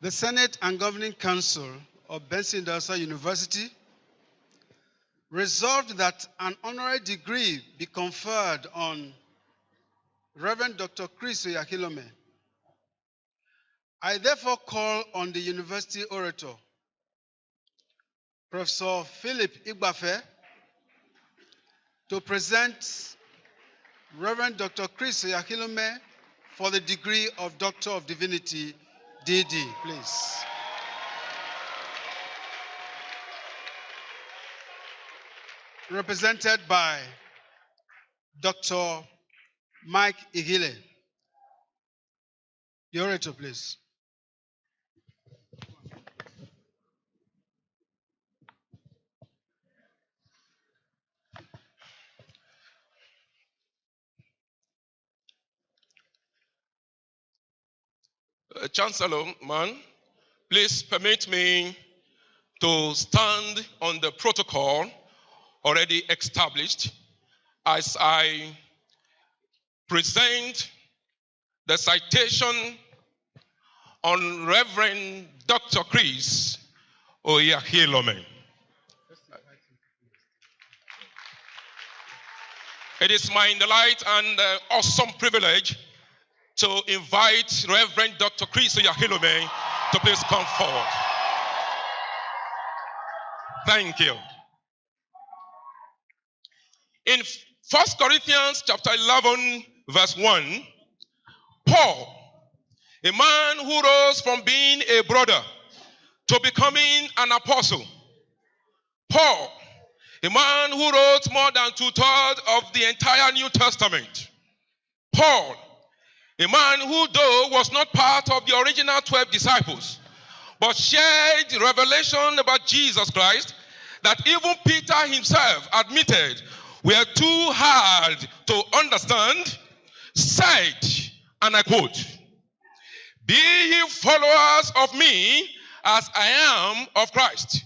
The Senate and Governing Council of Benson Idahosa University resolved that an honorary degree be conferred on Reverend Dr. Chris Oyakhilome. I therefore call on the university orator, Professor Philip Igbafe, to present Reverend Dr. Chris Oyakhilome for the degree of Doctor of Divinity, DD, please. Represented by Dr. Mike Ihile. The orator, please. Chancellor, man, please permit me to stand on the protocol already established as I present the citation on Reverend Dr. Chris Oyakhilome. It is my delight and awesome privilege to invite Reverend Dr. Chris Oyakhilome to please come forward. Thank you. In 1 Corinthians chapter 11, verse 1, Paul, a man who rose from being a brother to becoming an apostle. Paul, a man who wrote more than 2/3 of the entire New Testament. Paul, a man who, though was not part of the original 12 disciples, but shared the revelation about Jesus Christ that even Peter himself admitted were too hard to understand, said, and I quote, "Be ye followers of me as I am of Christ."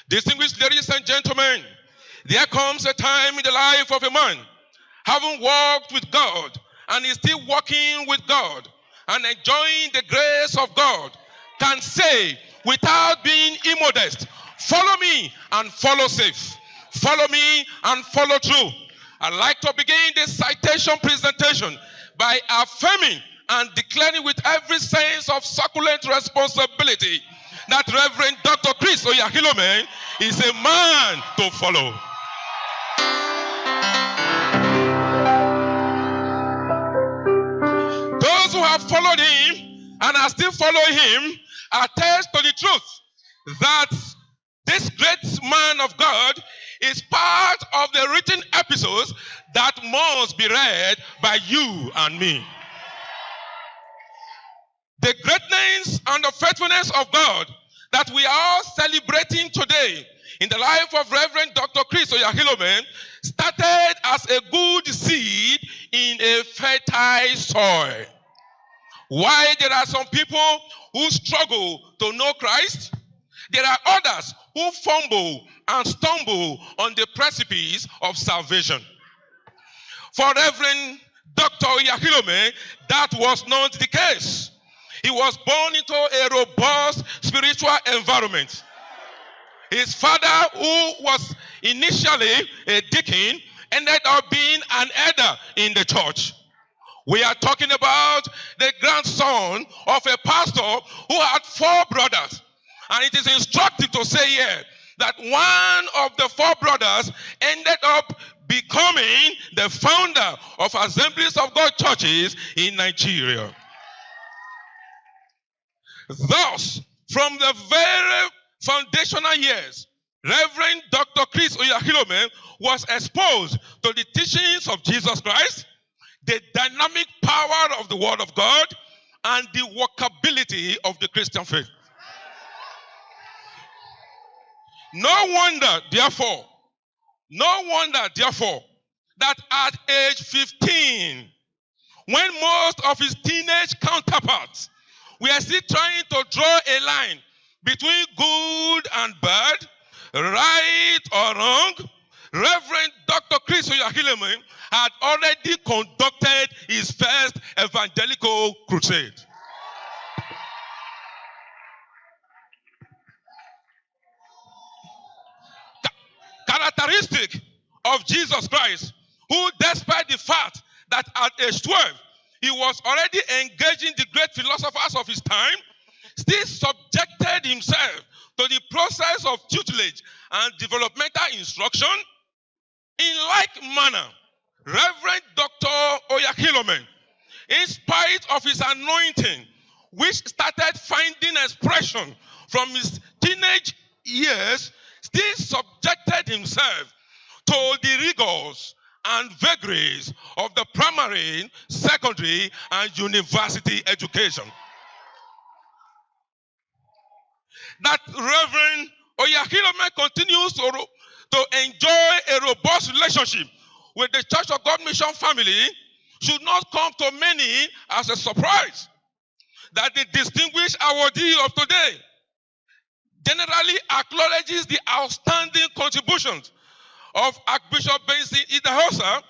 Distinguished ladies and gentlemen, there comes a time in the life of a man, having walked with God, and is still walking with God and enjoying the grace of God, can say without being immodest, "Follow me and follow safe. Follow me and follow through." I'd like to begin this citation presentation by affirming and declaring with every sense of succulent responsibility that Reverend Dr. Chris Oyakhilome is a man to follow. Those who have followed him and are still following him attest to the truth that this great man of God is part of the written episodes that must be read by you and me. The greatness and the faithfulness of God that we are celebrating today in the life of Reverend Dr. Chris Oyakhilome started as a good seed in a fertile soil. While there are some people who struggle to know Christ, there are others who fumble and stumble on the precipice of salvation. For Reverend Dr. Oyakhilome, that was not the case. He was born into a robust spiritual environment. His father, who was initially a deacon, ended up being an elder in the church. We are talking about the grandson of a pastor who had 4 brothers. And it is instructive to say here that one of the 4 brothers ended up becoming the founder of Assemblies of God churches in Nigeria. Thus, from the very foundational years, Reverend Dr. Chris Oyakhilome was exposed to the teachings of Jesus Christ, the dynamic power of the Word of God, and the workability of the Christian faith. No wonder, therefore, that at age 15, when most of his teenage counterparts were still trying to draw a line between good and bad, right or wrong, Reverend Dr. Chris Oyakhilome had already conducted his first evangelical crusade. characteristic of Jesus Christ, who, despite the fact that at age 12, he was already engaging the great philosophers of his time, still subjected himself to the process of tutelage and developmental instruction. In like manner, Reverend Dr. Oyakhilome, in spite of his anointing, which started finding expression from his teenage years, still subjected himself to the rigors and vagaries of the primary, secondary, and university education. That Reverend Oyakhilome continues to enjoy a robust relationship with the Church of God Mission family should not come to many as a surprise. That the distinguished awardee of today generally acknowledges the outstanding contributions of Archbishop Benson Idahosa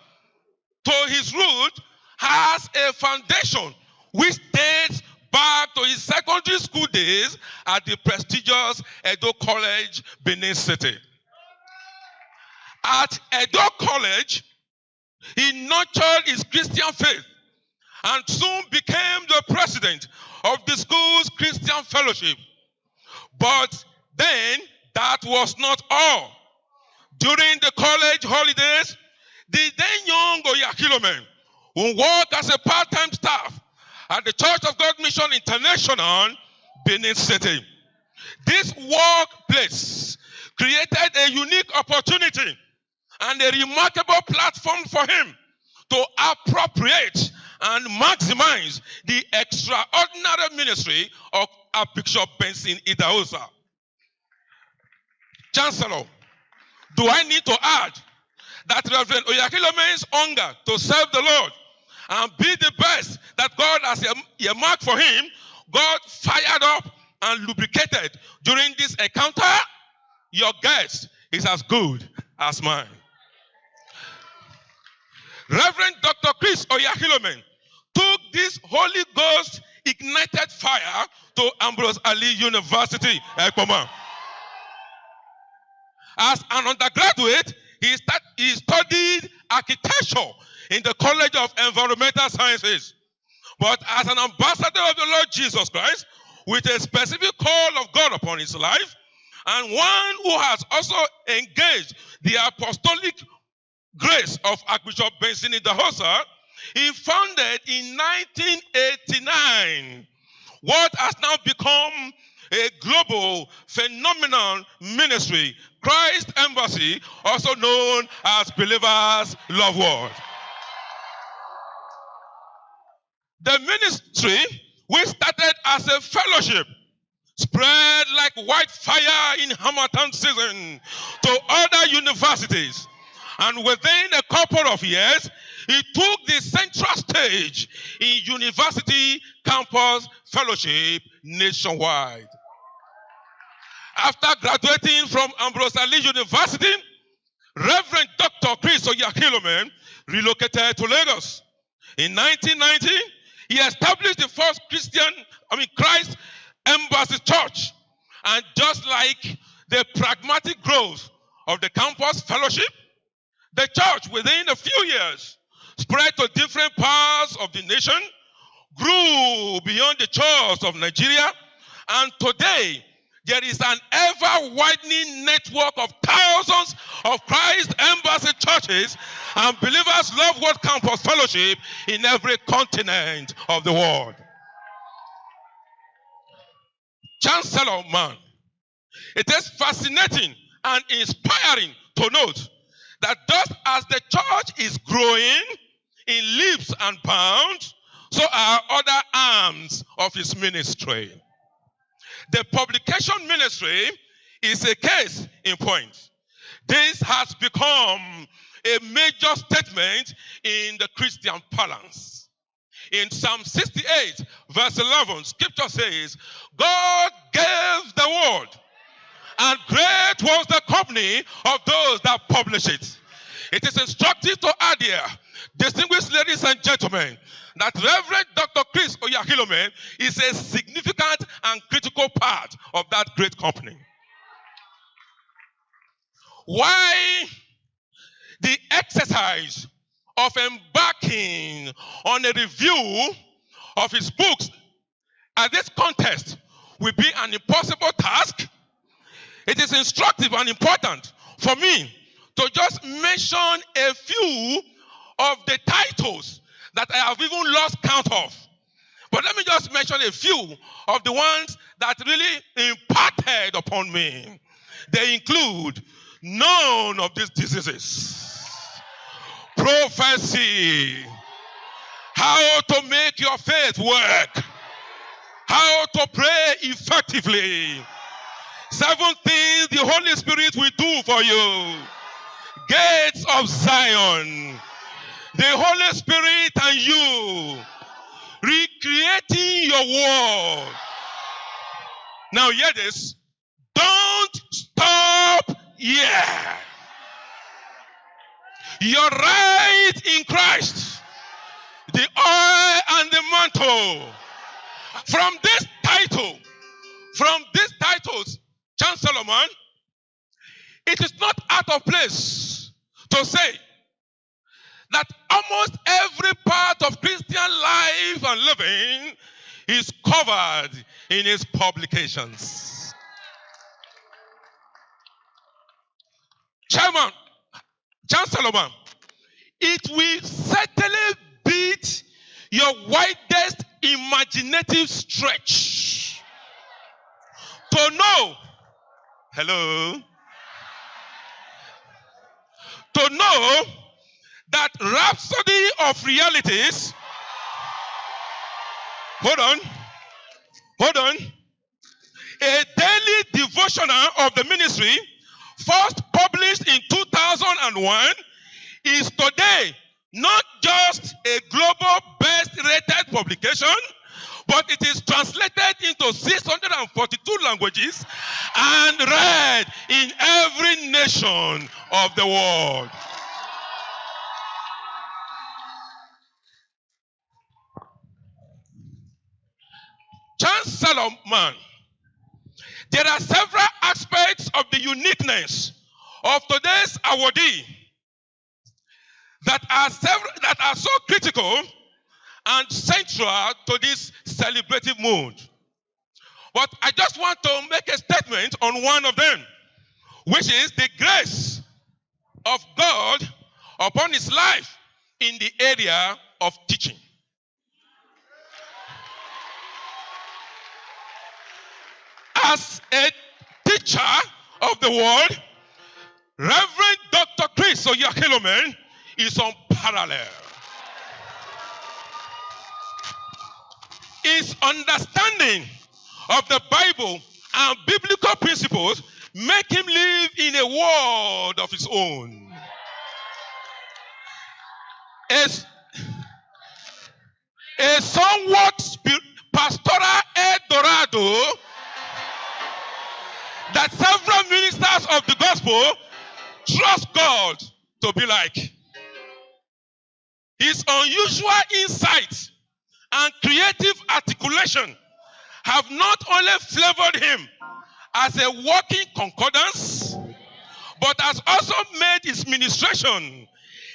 to his root has a foundation which dates back to his secondary school days at the prestigious Edo College, Benin City. At Edo College, he nurtured his Christian faith and soon became the president of the school's Christian fellowship. But then that was not all. During the college holidays, the then young Oyakhilome, who worked as a part-time staff at the Church of God Mission International, Benin City. This workplace created a unique opportunity and a remarkable platform for him to appropriate and maximize the extraordinary ministry of Archbishop Benson Idahosa. Chancellor, do I need to add that Reverend Oyakhilome's hunger to serve the Lord and be the best that God has earmarked for him, God fired up and lubricated during this encounter? Your guess is as good as mine. Reverend Dr. Chris Oyakhilome took this Holy Ghost ignited fire to Ambrose Ali University, Ekpoma. As an undergraduate, he studied architecture in the College of Environmental Sciences. But as an ambassador of the Lord Jesus Christ, with a specific call of God upon his life, and one who has also engaged the apostolic grace of Archbishop Benson Idahosa, he founded in 1989 what has now become a global phenomenal ministry, Christ Embassy, also known as Believers Love World. The ministry, which started as a fellowship, spread like wildfire in Harmattan season to other universities. And within a couple of years, he took the central stage in university campus fellowship nationwide. After graduating from Ambrose Ali University, Reverend Dr. Chris Oyakhilome relocated to Lagos. In 1990, he established the first Christ Embassy Church. And just like the pragmatic growth of the campus fellowship, the church within a few years spread to different parts of the nation, grew beyond the shores of Nigeria, and today there is an ever-widening network of thousands of Christ Embassy churches and Believers Love World Campus Fellowship in every continent of the world. Chancellor man, it is fascinating and inspiring to note that just as the church is growing in leaps and bounds, so are other arms of his ministry. The publication ministry is a case in point. This has become a major statement in the Christian balance. In Psalm 68, verse 11, scripture says, God gave the word, and great was the company of those that publish it. It is instructive to add here, distinguished ladies and gentlemen, that Reverend Dr. Chris Oyakhilome is a significant and critical part of that great company. why the exercise of embarking on a review of his books at this contest will be an impossible task, it is instructive and important for me to just mention a few of the titles that I have even lost count of. But let me just mention a few of the ones that really impacted upon me. They include none of these diseases, prophecy, how to make your faith work, how to pray effectively, 7 things the Holy Spirit will do for you, gates of Zion, the Holy Spirit and you, recreating your world. Now hear this. Don't stop here. You're right in Christ. The oil and the mantle. From these titles, Chancellor man, it is not out of place to say that almost every part of Christian life and living is covered in his publications. Chairman, Chancellor man, it will certainly beat your widest imaginative stretch to know, to know that Rhapsody of Realities, hold on, a daily devotional of the ministry, first published in 2001, is today not just a global best-rated publication, but it is translated into 642 languages and read in every nation of the world. Chancellor man, there are several aspects of the uniqueness of today's awardee that are so critical and central to this celebrative mood. But I just want to make a statement on one of them, which is the grace of God upon his life in the area of teaching. As a teacher of the word, Reverend Dr. Chris Oyakhilome is unparalleled. His understanding of the Bible and biblical principles make him live in a world of his own. A somewhat pastoral Eldorado that several ministers of the gospel trust God to be like. His unusual insight and creative articulation have not only flavored him as a walking concordance, but has also made his ministration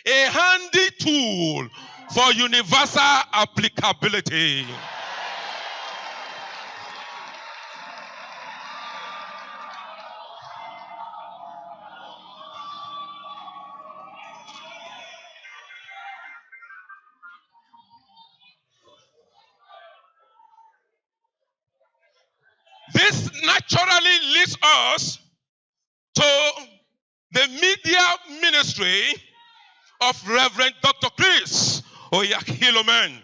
a handy tool for universal applicability. This naturally leads us to the media ministry of Reverend Dr. Chris Oyakhilome.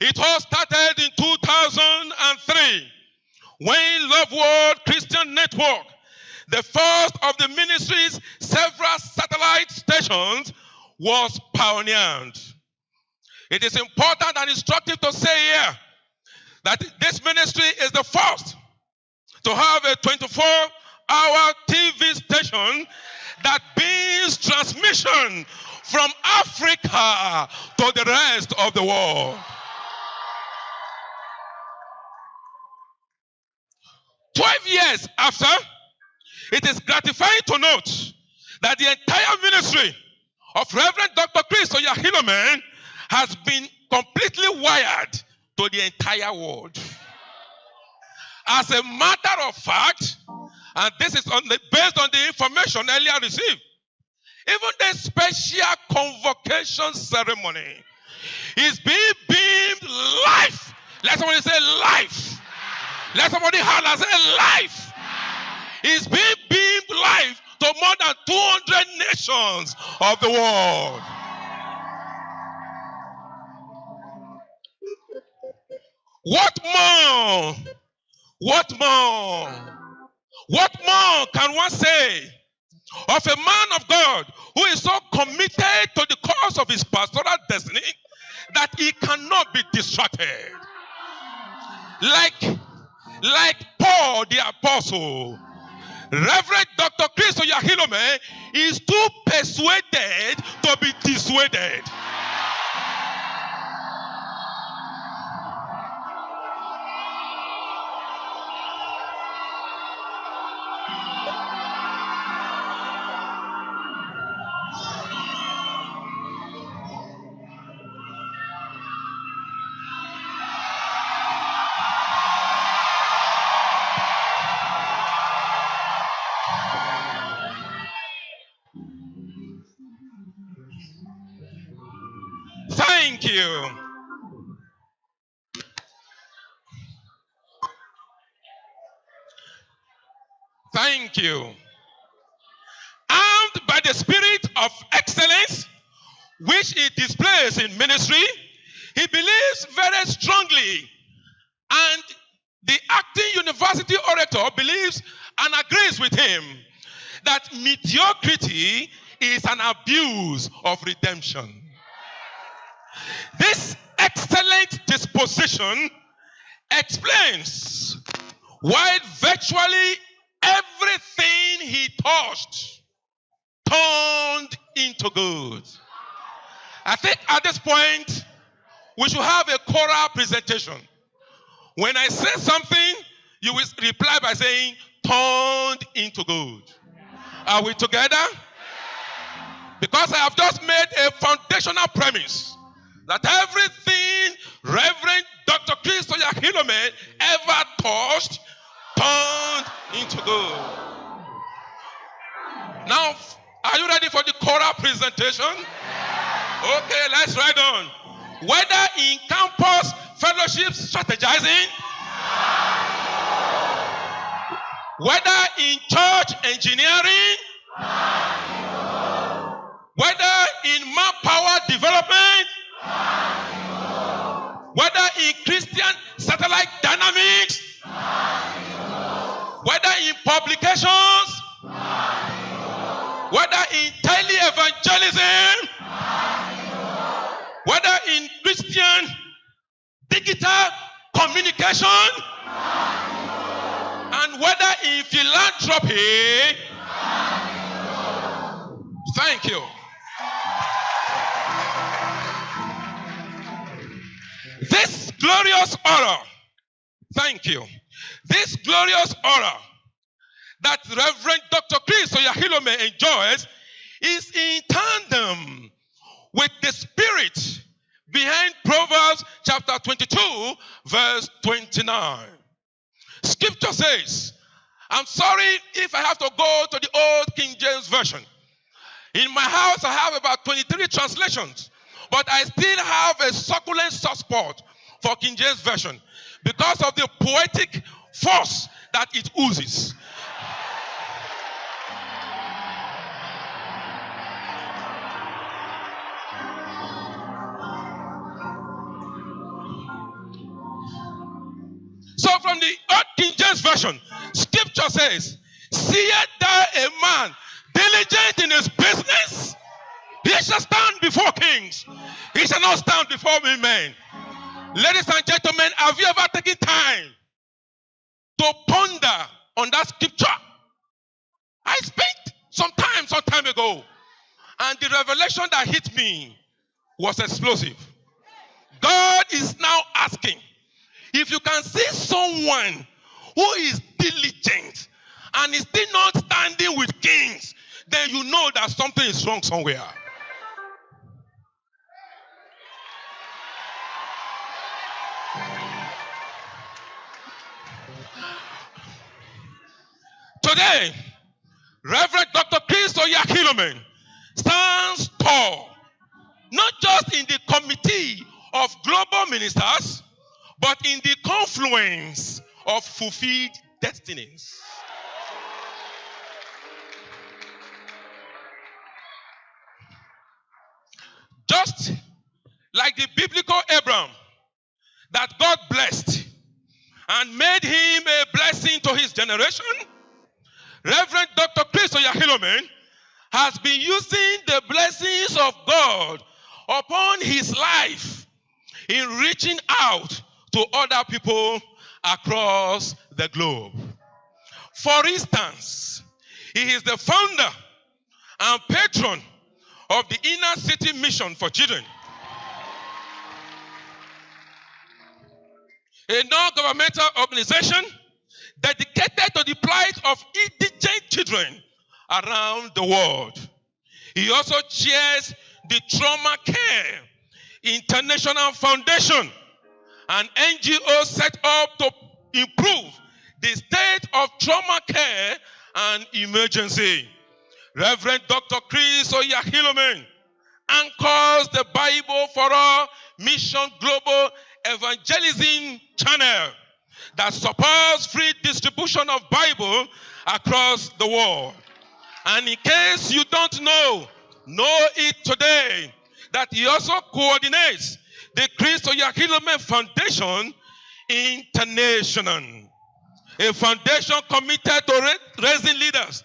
It all started in 2003 when Love World Christian Network, the first of the ministry's several satellite stations, was pioneered. It is important and instructive to say here that this ministry is the first to have a 24-hour TV station that brings transmission from Africa to the rest of the world. 12 years after, it is gratifying to note that the entire ministry of Reverend Dr. Chris Oyakhilome has been completely wired to the entire world. As a matter of fact, and this is based on the information earlier received, even the special convocation ceremony is being beamed live. Let somebody say live. Let somebody holler and say live. It's being beamed live to more than 200 nations of the world. What more? What more? What more can one say of a man of God who is so committed to the cause of his pastoral destiny that he cannot be distracted? Like Paul the apostle, Reverend Dr. Chris Oyakhilome is too persuaded to be dissuaded. Thank you. Thank you. Armed by the spirit of excellence, which he displays in ministry, he believes very strongly, and the acting university orator believes and agrees with him, that mediocrity is an abuse of redemption. This excellent disposition explains why virtually everything he touched turned into good. I think at this point, we should have a choral presentation. When I say something, you will reply by saying, turned into good. Are we together? Because I have just made a foundational premise that everything Reverend Dr. Chris Oyakhilome ever touched turned into good. Now, are you ready for the choral presentation? Okay, let's ride on. Whether in campus fellowship strategizing, whether in church engineering, whether in manpower development, whether in Christian satellite dynamics, whether in publications, whether in tele-evangelism, whether in Christian digital communication, and whether in philanthropy. Thank you. This glorious aura, thank you. This glorious aura that Reverend Dr. Chris Oyakhilome enjoys is in tandem with the spirit behind Proverbs chapter 22, verse 29. Scripture says, I'm sorry if I have to go to the old King James Version. In my house, I have about 23 translations, but I still have a succulent soft spot for King James Version because of the poetic force that it oozes. So from the old King James Version, Scripture says, seest thou a man diligent in his business? He shall stand before kings. He shall not stand before men. Ladies and gentlemen, have you ever taken time to ponder on that scripture? I spent some time ago, and the revelation that hit me was explosive. God is now asking, if you can see someone who is diligent and is still not standing with kings, then you know that something is wrong somewhere. Today, Reverend Dr. Chris Oyakhilome stands tall, not just in the committee of global ministers, but in the confluence of fulfilled destinies. Just like the biblical Abraham that God blessed and made him a blessing to his generation, Reverend Dr. Chris Oyakhilome has been using the blessings of God upon his life in reaching out to other people across the globe. For instance, he is the founder and patron of the Inner City Mission for Children, a non-governmental organization dedicated to the plight of indigent children around the world. He also chairs the Trauma Care International Foundation, an NGO set up to improve the state of trauma care and emergency. Reverend Dr. Chris Oyakhilome anchors the Bible for All Mission Global Evangelism channel that supports free distribution of Bible across the world. And in case you don't know it today, that he also coordinates the Chris Oyakhilome Foundation International, a foundation committed to raising leaders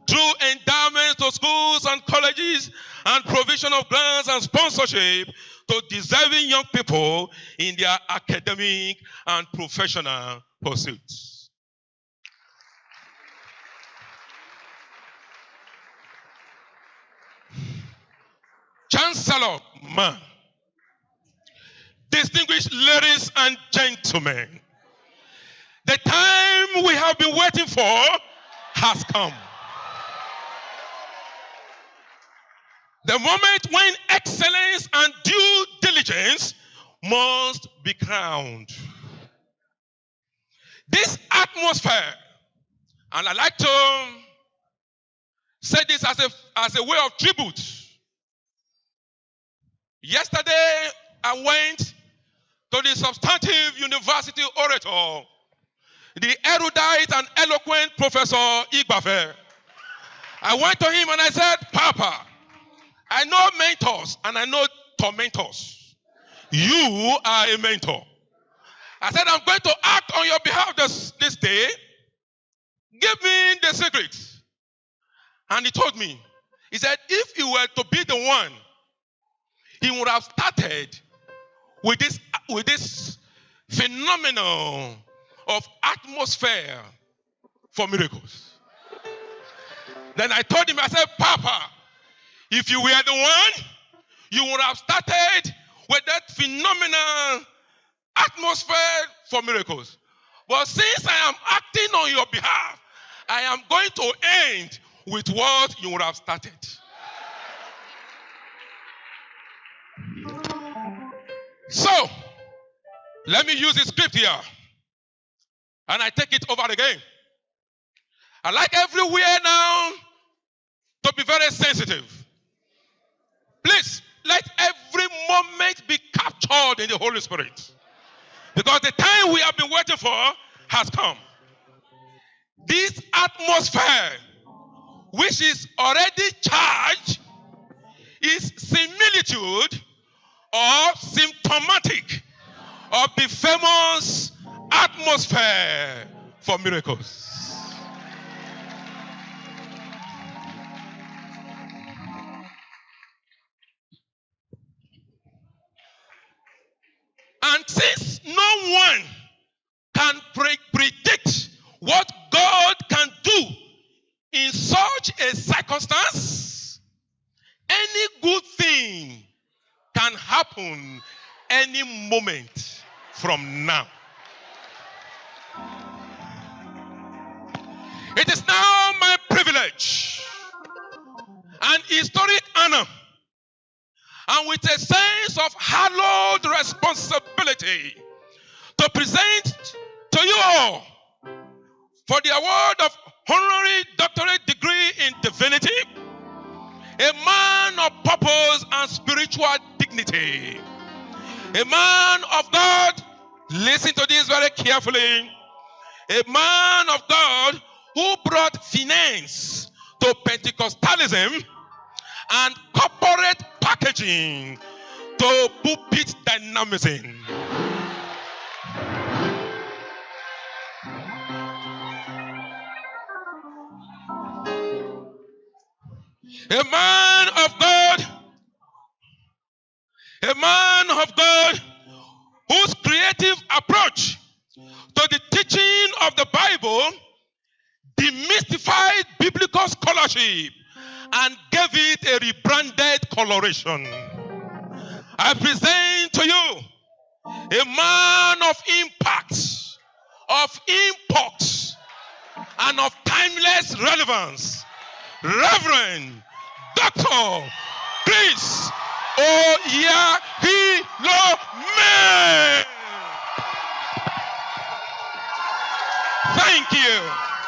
through endowments to schools and colleges and provision of grants and sponsorship to deserving young people in their academic and professional pursuits. Chancellor Man, distinguished ladies and gentlemen, the time we have been waiting for has come. The moment when excellence and due diligence must be crowned. This atmosphere, and I like to say this as a way of tribute. Yesterday, I went to the substantive university orator, the erudite and eloquent Professor Igbafe. I went to him and I said, Papa, I know mentors and I know tormentors. You are a mentor. I said, I'm going to act on your behalf this day. Give me the secret. And he told me, he said, if he were to be the one, he would have started with this phenomenon of atmosphere for miracles. Then I told him, I said, Papa, if you were the one, you would have started with that phenomenal atmosphere for miracles. But since I am acting on your behalf, I am going to end with what you would have started. So, let me use the script here. And I take it over again. I like everywhere now to be very sensitive. Please, let every moment be captured in the Holy Spirit. Because the time we have been waiting for has come. This atmosphere, which is already charged, is similitude or symptomatic of the famous atmosphere for miracles. And since no one can predict what God can do in such a circumstance, any good thing can happen any moment from now. It is now my privilege divinity to present to you all for the award of honorary doctorate degree in divinity, a man of purpose and spiritual dignity, a man of God. Listen to this very carefully. A man of God who brought finance to Pentecostalism and corporate packaging to pulpit dynamism. A man of God whose creative approach to the teaching of the Bible demystified biblical scholarship and gave it a rebranded coloration. I present to you a man of impact, of import, and of timeless relevance, Reverend Dr. Chris Oyakhilome. Thank you.